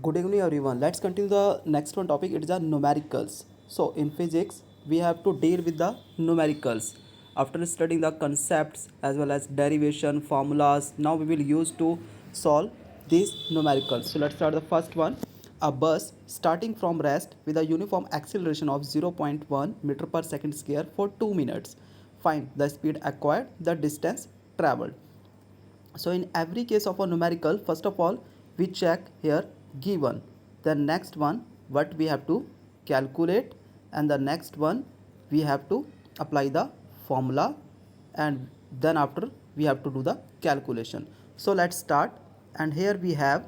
Good evening, everyone. Let's continue the next one topic. It is the numericals. So, in physics, we have to deal with the numericals. After studying the concepts as well as derivation formulas, now we will use to solve these numericals. So, let's start the first one. A bus starting from rest with a uniform acceleration of 0.1 meter per second square for 2 minutes. Find the speed acquired, the distance traveled. So in every case of a numerical, first of all we check here given, then next one what we have to calculate, and the next one we have to apply the formula, and then after we have to do the calculation. So let's start. And here we have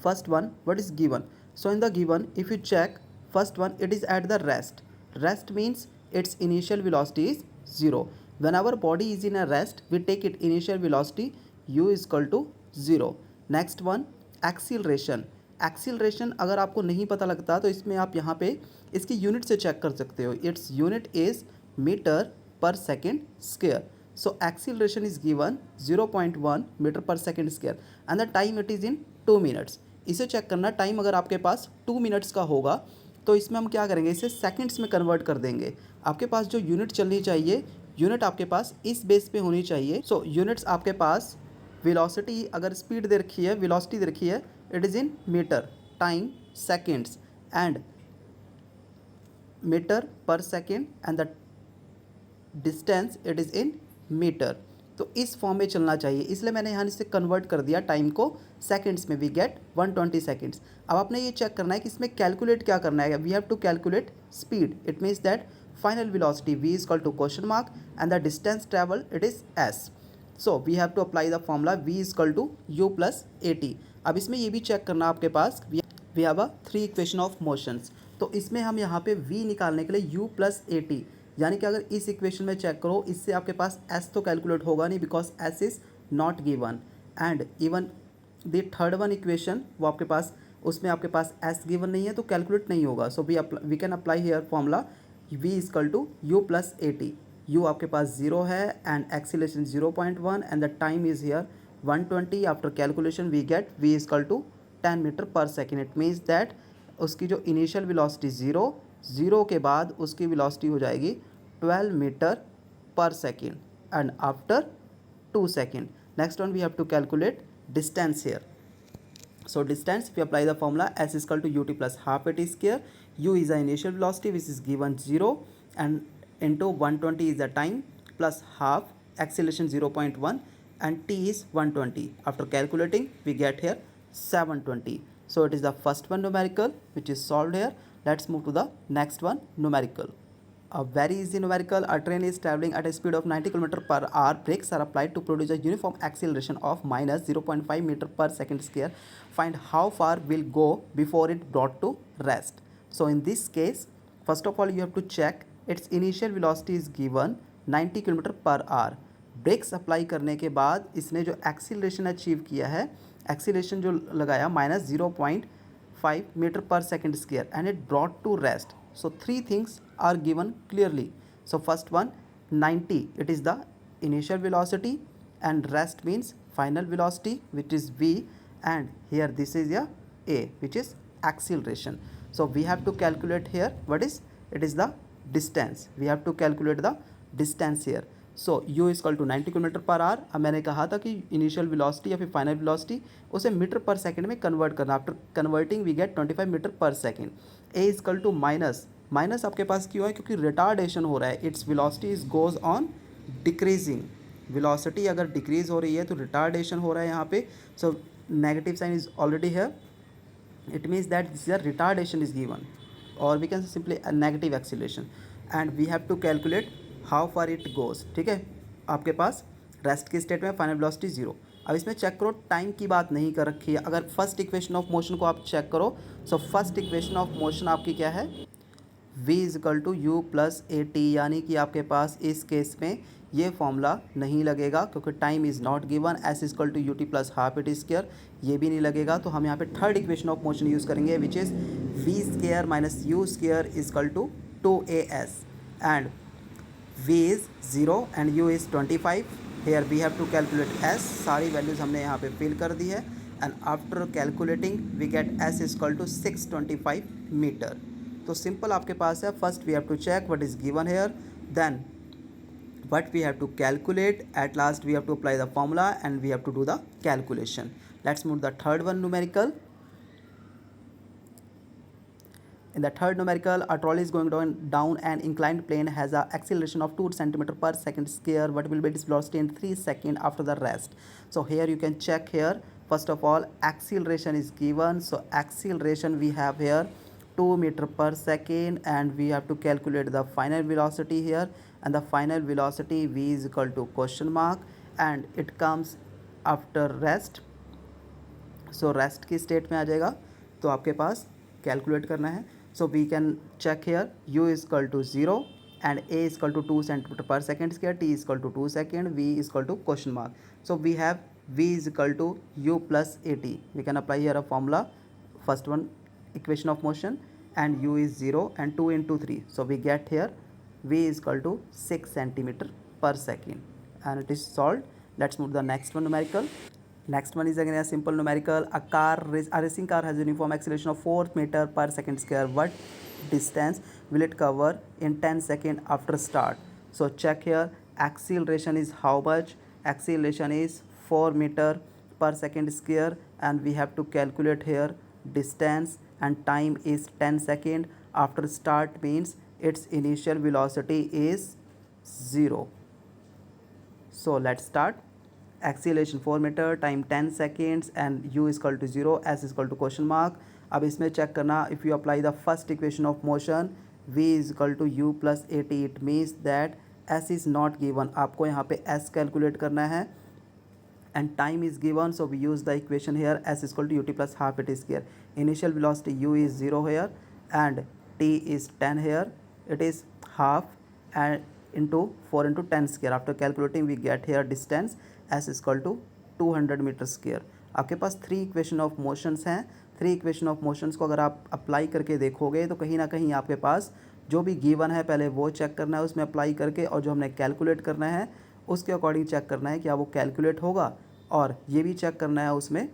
first one what is given. So in the given, if you check first one, it is at the rest means its initial velocity is 0. When our body is in a rest, we take its initial velocity u is equal to 0. Next one acceleration. Acceleration अगर आपको नहीं पता लगता तो इसमें आप यहाँ पे इसकी यूनिट से चेक कर सकते हो. Its unit is metre per second square. So acceleration is given 0.1 metre per second square and the time it is in 2 minutes. इसे चेक करना. टाइम अगर आपके पास 2 मिनट्स का होगा तो इसमें हम क्या करेंगे, इसे सेकंड्स में कन्वर्ट कर देंगे. आपके पास जो यूनिट चलनी चाहिए, यूनिट आपके पास इस बेस पे होनी चाहिए. सो यूनिट्स आपके पास वेलोसिटी, अगर स्पीड दे रखी है, वेलोसिटी दे रखी है, it is in metre, time seconds and metre per second and the distance it is in metre. तो इस फॉर्म में चलना चाहिए, इसलिए मैंने यहाँ से कन्वर्ट कर दिया टाइम को सेकंड्स में. We get 120 seconds. अब आपने ये चेक करना है कि इसमें कैलकुलेट क्या करना है. We have to calculate speed. It means that final velocity v is equal to question mark and the distance travel it is s. So we have to apply the formula v is equal to u plus at. अब इसमें ये भी check करना आपके पास, we have a 3 equation of motions. तो इसमें हम यहाँ पे v निकालने के लिए u प्लस at, यानी कि अगर इस इक्वेशन में चेक करो, इससे आपके पास s तो कैलकुलेट होगा नहीं because s is not given. And even the third one equation वो आपके पास, उसमें आपके पास s गिवन नहीं है तो कैलकुलेट नहीं होगा. So we can apply here formula v equal to u plus at. u आपके पास 0 है and acceleration 0.1 and the time is here 120. After calculation we get v equal to 10 metre per second. It means that उसकी जो initial velocity 0 के बाद उसकी velocity हो जाएगी 12 metre per second and after 2 second. Next one we have to calculate distance here. So distance, if you apply the formula s is equal to ut plus half at square. U is the initial velocity which is given 0 and into 120 is the time plus half acceleration 0.1 and t is 120. After calculating we get here 720. So it is the first one numerical which is solved here. Let's move to the next one numerical. A very easy numerical. A train is traveling at a speed of 90 km per hour. Brakes are applied to produce a uniform acceleration of minus 0.5 meter per second square. Find how far will go before it brought to rest. So in this case, first of all you have to check its initial velocity is given 90 km per hour. Brakes apply करने के बाद इसने जो acceleration achieve किया है, acceleration जो लगाया minus 0.5 metre per second square and it brought to rest. So 3 things are given clearly. So first one 90, it is the initial velocity and rest means final velocity which is v, and here this is a which is acceleration. So we have to calculate here what is, it is the distance. We have to calculate the distance here. So u is equal to 90 kilometre per hour. अब मैंने कहा था कि initial velocity या फिर final velocity उसे metre per second में convert करना. After converting we get 25 metre per second. a is equal to minus आपके पास क्यों है, क्योंकि रिटार्डेशन हो रहा है. Its velocity is goes on decreasing. Velocity अगर डिक्रीज हो रही है तो रिटार्डेशन हो रहा है यहाँ पे. So negative sign is already है. It means that this is retardation is given और we can simply negative acceleration and we have to calculate how far it goes. ठीक है, आपके पास रेस्ट की स्टेट में फाइनल वेलोसिटी 0. अब इसमें चेक करो, टाइम की बात नहीं कर रखी है. अगर फर्स्ट इक्वेशन ऑफ मोशन को आप चेक करो, so first equation of motion आपकी क्या है, v is equal to u plus a t, यानी कि आपके पास इस केस में ये फॉर्मूला नहीं लगेगा क्योंकि time is not given. S is equal to U T plus half it square, ये भी नहीं लगेगा. तो हम यहाँ पे third equation of motion use करेंगे which is V square minus U square is equal to 2as एंड v is 0 and u is 25. Here we have to calculate s. सारी वैल्यूज़ हमने यहाँ पे फिल कर दी है and after calculating we get s is equal to 625 meter. तो simple आपके पास है, first we have to check what is given here, then what we have to calculate, at last we have to apply the formula and we have to do the calculation. Let's move the third one, numerical. In the third numerical, a trolley is going down an inclined plane, has a acceleration of 2 centimeter per second square. What will be its velocity in 3 seconds after the rest? So here you can check here. First of all, acceleration is given. So acceleration we have here 2 meter per second, and we have to calculate the final velocity here, and the final velocity v is equal to question mark, and it comes after rest. So rest की state में आ जाएगा, तो आपके पास calculate करना है. So we can check here, u is equal to 0 and a is equal to 2 centimeter per second square, t is equal to 2 second, v is equal to question mark. So we have v is equal to u plus at. We can apply here a formula, first one equation of motion, and u is 0 and 2 into 3. So we get here v is equal to 6 centimeter per second, and it is solved. Let's move to the next one, numerical. Next one is again a simple numerical. A racing car has a uniform acceleration of 4 meter per second square. What distance will it cover in 10 seconds after start? So check here, acceleration is how much? Acceleration is 4 meter per second square, and we have to calculate here distance, and time is 10 seconds after start, means its initial velocity is 0. So let's start. Acceleration 4 metre, time 10 seconds, and u is equal to 0, s is equal to question mark. अब इसमें check करना, if you apply the first equation of motion, v is equal to u plus a t, it means that s is not given. आपको यहाँ पे s calculate करना है, and time is given, so we use the equation here, s is equal to ut plus half it is square. Initial velocity u is 0 here, and t is 10 here, it is half and into 4 into 10 square. After calculating we get here distance s is equal to 200 metre square. आपके पास 3 equation of motions हैं. 3 equation of motions को अगर आप apply करके देखोगे तो कहीं ना कहीं आपके पास जो भी गिवन है पहले वो चेक करना है उसमें अप्लाई करके, और जो हमने कैलकुलेट करना है उसके अकॉर्डिंग चेक करना है क्या वो कैलकुलेट होगा. और ये भी चेक करना है उसमें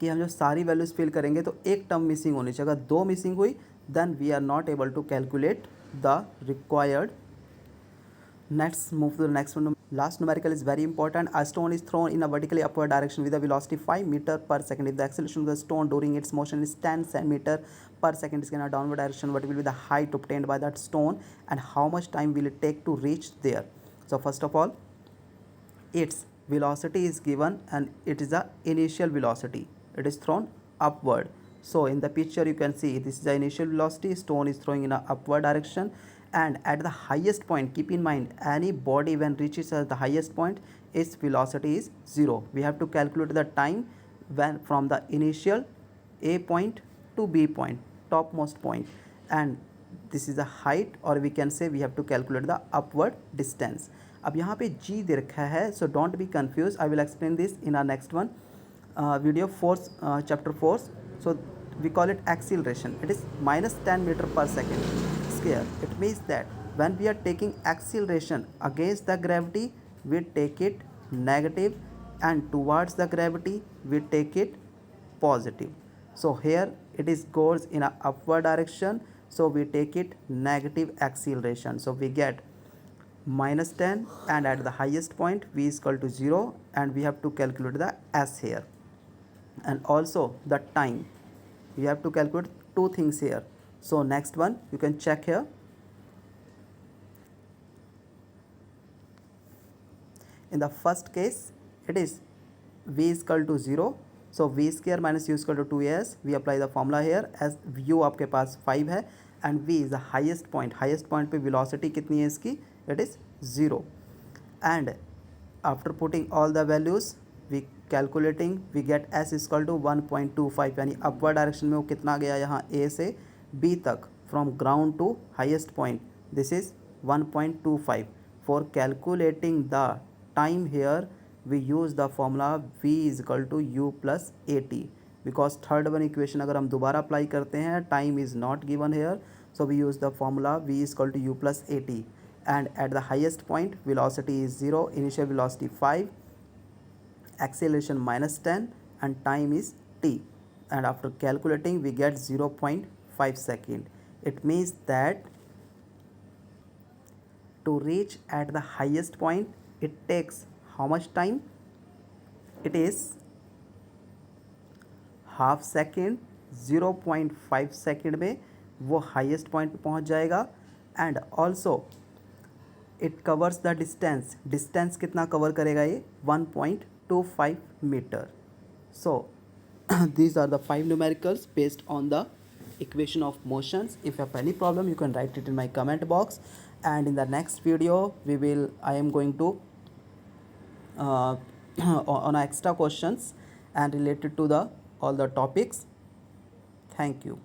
कि हम जो सारी वैल्यूज़ फिल करेंगे तो एक टर्म मिसिंग होनी चाहिए. अगर 2 मिसिंग हुई then we are not able to calculate the required. Let's move to the next one. Last numerical is very important. A stone is thrown in a vertically upward direction with a velocity 5 meter per second. If the acceleration of the stone during its motion is 10 meter per second in a downward direction, what will be the height obtained by that stone, and how much time will it take to reach there? So first of all, its velocity is given, and it is the initial velocity. It is thrown upward. So in the picture you can see this is the initial velocity. Stone is throwing in a upward direction, and at the highest point, keep in mind any body when reaches at the highest point its velocity is 0. We have to calculate the time when from the initial A point to B point, topmost point, and this is the height, or we can say we have to calculate the upward distance. अब यहाँ पे g दे रखा है, so don't be confused. I will explain this in our next one video, chapter 4. So we call it acceleration. It is minus 10 meter per second square. It means that when we are taking acceleration against the gravity, we take it negative, and towards the gravity we take it positive. So here it is goes in a upward direction, so we take it negative acceleration. So we get minus 10, and at the highest point v is equal to 0, and we have to calculate the s here, and also the time. We have to calculate 2 things here. So next one you can check here. In the first case it is v is equal to 0, so v square minus u is equal to 2as. We apply the formula here, as u आपके पास 5 है, and v is the highest point. Highest point पे velocity कितनी है इसकी? It is 0, and after putting all the values we calculating we get s is equal to 1.25, यानी upward direction में वो कितना गया यहाँ a से b तक, from ground to highest point. This is 1.25. For calculating the time here we use the formula v is equal to u plus at, because third one equation अगर हम दोबारा अप्लाई करते हैं time is not given here, so we use the formula v is equal to u plus at, and at the highest point velocity is 0, initial velocity 5, acceleration minus 10, and time is t, and after calculating we get 0.5 second. It means that to reach at the highest point it takes how much time? It is half second 0.5 second में वो highest point पे पहुंच जाएगा. And also it covers the distance. Distance कितना cover करेगा ये? 1.25 metre. So these are the 5 numericals based on the equation of motions. If you have any problem you can write it in my comment box, and in the next video I am going to on extra questions and related to the all the topics. Thank you.